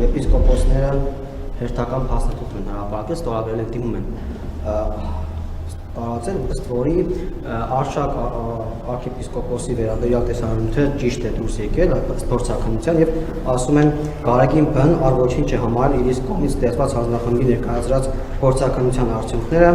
Եպիսկոպոսները հերթական փաստաթուղթ են հրապարակել, ստորագրել են դիմում են տարածել, ըստ որի Արշակ arczepiskopos-ի վերաբերյալ տեսանյութը ճիշտ է դուրս եկել ըստ փորձաքննության եւ ասում են Գարեգին Բ-ն առ ոչինչ է համարել իր իսկ կողմից ստեղծված հանձնախմբի ներկայացրած փորձաքննության արդյունքները,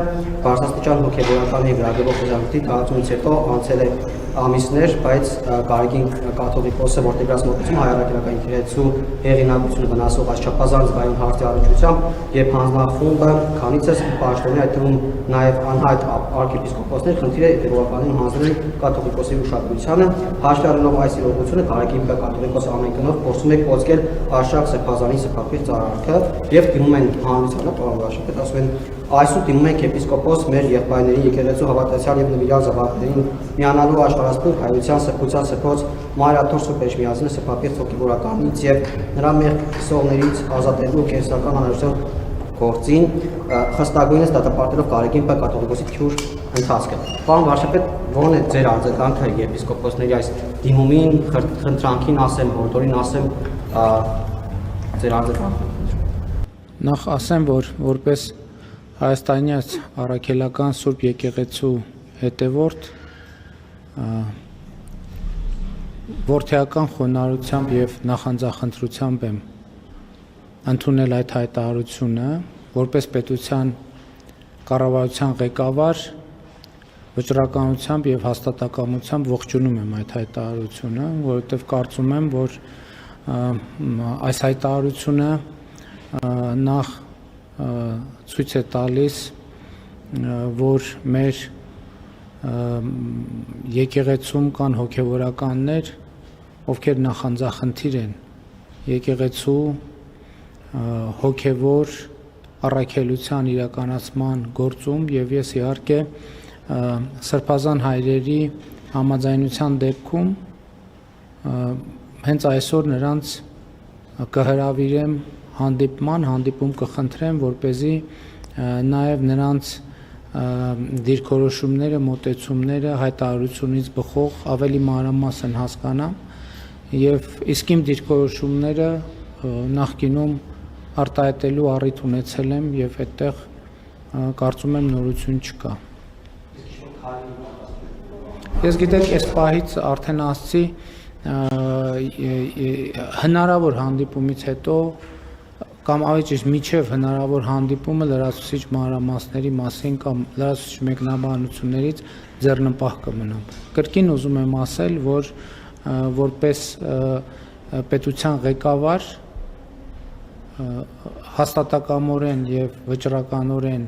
բարձրաստիճան հոգեբանական վերաբերող խորհրդի կայացումից հետո անցել է ամիսներ, բայց Գարեգին կաթողիկոսը, որտեղ դրած մոտեցում հայրաքրական եկեղեցու հեղինակությունը վնասող այս չափազանց զգայուն հարցի առնչությամբ եւ հանձնախումբը քանիցս պաշտոնի այդ թվում նաեւ անհայտ arczepiskopos-ներ խնդիր է հետեւականին հանձնել կաթողիկոսի ուշադրությանը, հաշվի առնելով այս իրողությունը Գարեգին Բ կաթողիկոսը ամեն գնով փորձում է կոծկել Արշակ Սրբազանի սփափիր ծառայքը եւ դիմում են հանրությանը, պարոն Վարշապետ, ասում են այսօր դիմում ենք եպիսկոպոս մեր եղբայրների եկեղեցու հավատացյալ եւ նվիրյալ զավակներին միանալու աշխարհասփյուռ հայության սրբության սփոց Մարիաթոր Սուրբ Էջմիածնի սփափիր հոգեբորականից եւ նրա մեր քսողներից ազատելու կենսական անհրաժեշտ գործին խստագույնս դատապարտելով Գարեգին Բ կաթողիկոսի թյուր ընթացքը։ Պարոն Վարշապետ, ո՞րն է ձեր արձագանքը եպիսկոպոսների այս դիմումին, խնդրանքին ասեմ, հորդորին ասեմ, ձեր արձագանքը։ Նախ ասեմ, որ որպես հայաստանյաց առաքելական Սուրբ եկեղեցու հետևորդ որդեական խոնարհությամբ եւ նախանձախնդրությամբ եմ ընդունել այդ հայտարարությունը, որպես պետության կառավարության ղեկավար վճռականությամբ եւ հաստատակամությամբ ողջունում եմ այդ հայտարարությունը, որովհետեւ կարծում եմ, որ այս հայտարարությունը նախ ցույց է տալիս, որ մեր եկեղեցում կան հոգևորականներ, ովքեր նախանձախնդիր են եկեղեցու հոգևոր առաքելության իրականացման գործում եւ ես իհարկե սրբազան հայրերի համաձայնության դեպքում հենց այսօր նրանց կհրավիրեմ հանդիպում կխնդրեմ, որպեսզի նաև նրանց դիրքորոշումները, մոտեցումները հայտարարությունից բխող ավելի մանրամասն հասկանամ եւ իսկ իմ դիրքորոշումները նախկինում արտահայտելու առիթ ունեցել եմ եւ այդտեղ կարծում եմ նորություն չկա։ Ես գիտեք, այս պահից արդեն ասացի հնարավոր հանդիպումից հետո կամ ավելի ճիշտ միջև հնարավոր հանդիպումը լրացուցիչ մանրամասների մասին կամ լրացուցիչ մեկնաբանություններից ձեռնպահ կմնամ։ Կրկին ուզում եմ ասել, որ որպես պետության ղեկավար հաստատակամորեն եւ վճռականորեն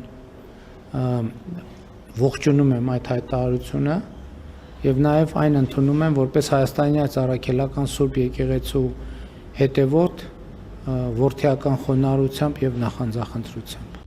ողջունում եմ այդ հայտարարությունը եւ նաեւ այն ընդունում եմ որպես հայաստանյաց առաքելական Սուրբ եկեղեցու հետևորդ որդեական խոնարհությամբ եւ նախանձախնդրությամբ։